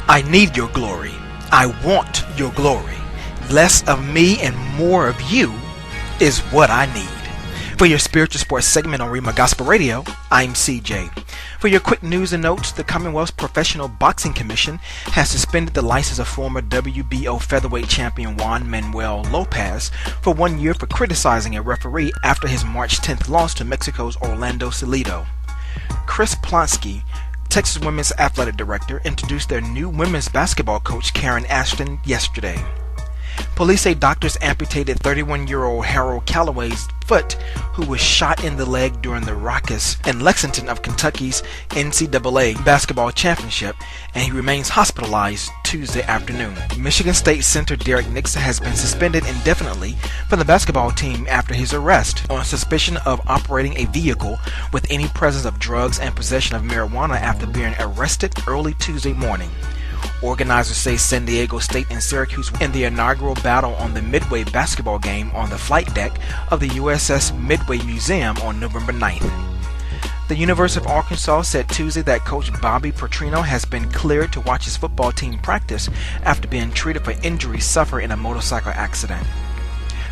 I need your glory. I want your glory. Less of me and more of you is what I need. For your spiritual sports segment on Rhema Gospel Radio, I'm CJ. For your quick news and notes, the Commonwealth's Professional Boxing Commission has suspended the license of former WBO featherweight champion Juan Manuel Lopez for 1 year for criticizing a referee after his March 10th loss to Mexico's Orlando Salido. Chris Plonsky, Texas Women's Athletic Director, introduced their new women's basketball coach Karen Ashton yesterday. Police say doctors amputated 31-year-old Harold Calloway's foot, who was shot in the leg during the raucous in Lexington of Kentucky's NCAA basketball championship, and he remains hospitalized Tuesday afternoon. Michigan State center Derek Nixon has been suspended indefinitely from the basketball team after his arrest on suspicion of operating a vehicle with any presence of drugs and possession of marijuana after being arrested early Tuesday morning. Organizers say San Diego State and Syracuse in the inaugural battle on the Midway basketball game on the flight deck of the USS Midway Museum on November 9th. The University of Arkansas said Tuesday that coach Bobby Petrino has been cleared to watch his football team practice after being treated for injuries suffered in a motorcycle accident.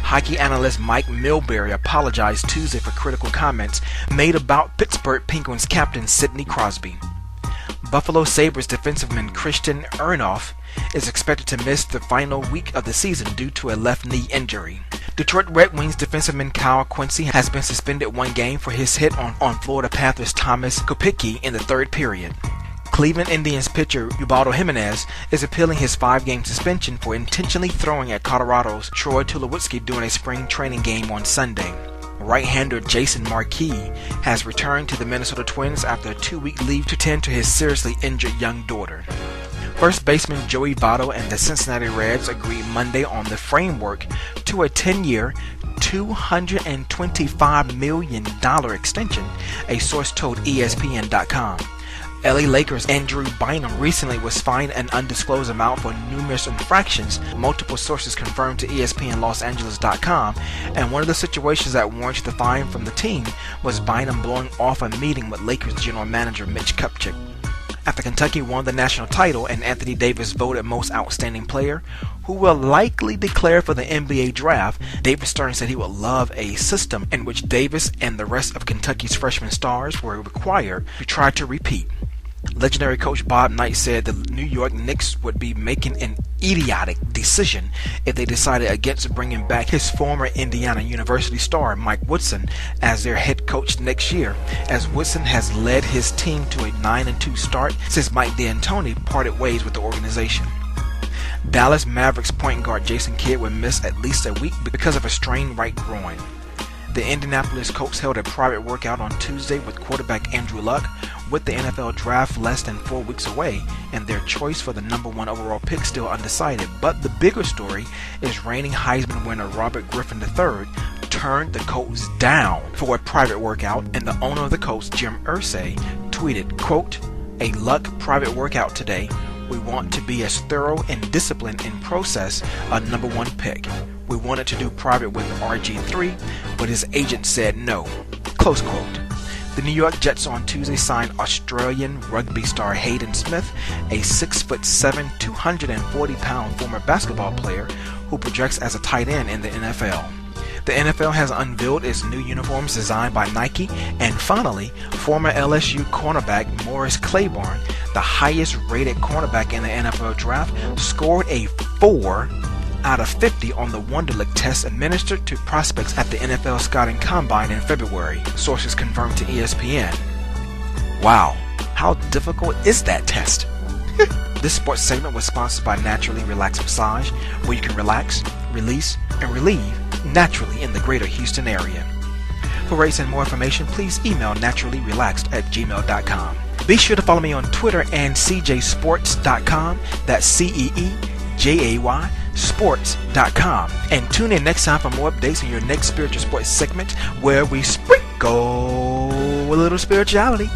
Hockey analyst Mike Milbury apologized Tuesday for critical comments made about Pittsburgh Penguins captain Sidney Crosby. Buffalo Sabres defenseman Christian Ehrhoff is expected to miss the final week of the season due to a left knee injury. Detroit Red Wings defenseman Kyle Quincy has been suspended 1 game for his hit on Florida Panthers Thomas Kopicki in the third period. Cleveland Indians pitcher Ubaldo Jimenez is appealing his 5-game suspension for intentionally throwing at Colorado's Troy Tulowitzki during a spring training game on Sunday. Right-hander Jason Marquis has returned to the Minnesota Twins after a 2-week leave to tend to his seriously injured young daughter. First baseman Joey Votto and the Cincinnati Reds agreed Monday on the framework to a 10-year, $225 million extension, a source told ESPN.com. LA Lakers Andrew Bynum recently was fined an undisclosed amount for numerous infractions, multiple sources confirmed to ESPN LosAngeles.com, and one of the situations that warranted the fine from the team was Bynum blowing off a meeting with Lakers general manager Mitch Kupchak. After Kentucky won the national title and Anthony Davis voted most outstanding player, who will likely declare for the NBA draft, David Stern said he would love a system in which Davis and the rest of Kentucky's freshman stars were required to try to repeat. Legendary coach Bob Knight said the New York Knicks would be making an idiotic decision if they decided against bringing back his former Indiana University star Mike Woodson as their head coach next year, as Woodson has led his team to a 9-2 start since Mike D'Antoni parted ways with the organization. Dallas Mavericks point guard Jason Kidd would miss at least a week because of a strained right groin. The Indianapolis Colts held a private workout on Tuesday with quarterback Andrew Luck, with the NFL draft less than 4 weeks away and their choice for the number 1 overall pick still undecided. But the bigger story is reigning Heisman winner Robert Griffin III turned the Colts down for a private workout, and the owner of the Colts, Jim Irsay, tweeted, quote, "A Luck private workout today. We want to be as thorough and disciplined in process a number 1 pick. We wanted to do private with RG3, but his agent said no." Close quote. The New York Jets on Tuesday signed Australian rugby star Hayden Smith, a 6'7", 240-pound former basketball player who projects as a tight end in the NFL. The NFL has unveiled its new uniforms designed by Nike, and finally, former LSU cornerback Morris Claiborne, the highest-rated cornerback in the NFL draft, scored a 4 out of 50 on the Wonderlick test administered to prospects at the NFL Scouting Combine in February, sources confirmed to ESPN. Wow, how difficult is that test? This sports segment was sponsored by Naturally Relax Massage, where you can relax, release, and relieve naturally in the greater Houston area. For rates and more information, please email naturallyrelaxed@gmail.com. Be sure to follow me on Twitter and CJSports.com, that's CEEJAY sports.com, and tune in next time for more updates on your next spiritual sports segment, where we sprinkle a little spirituality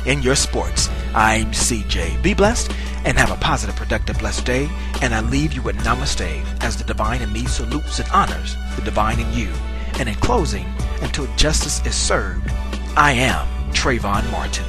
in your sports. I'm CJ. Be blessed and have a positive, productive, blessed day, and I leave you with namaste as the divine in me salutes and honors the divine in you. And in closing, until justice is served, I am Trayvon Martin.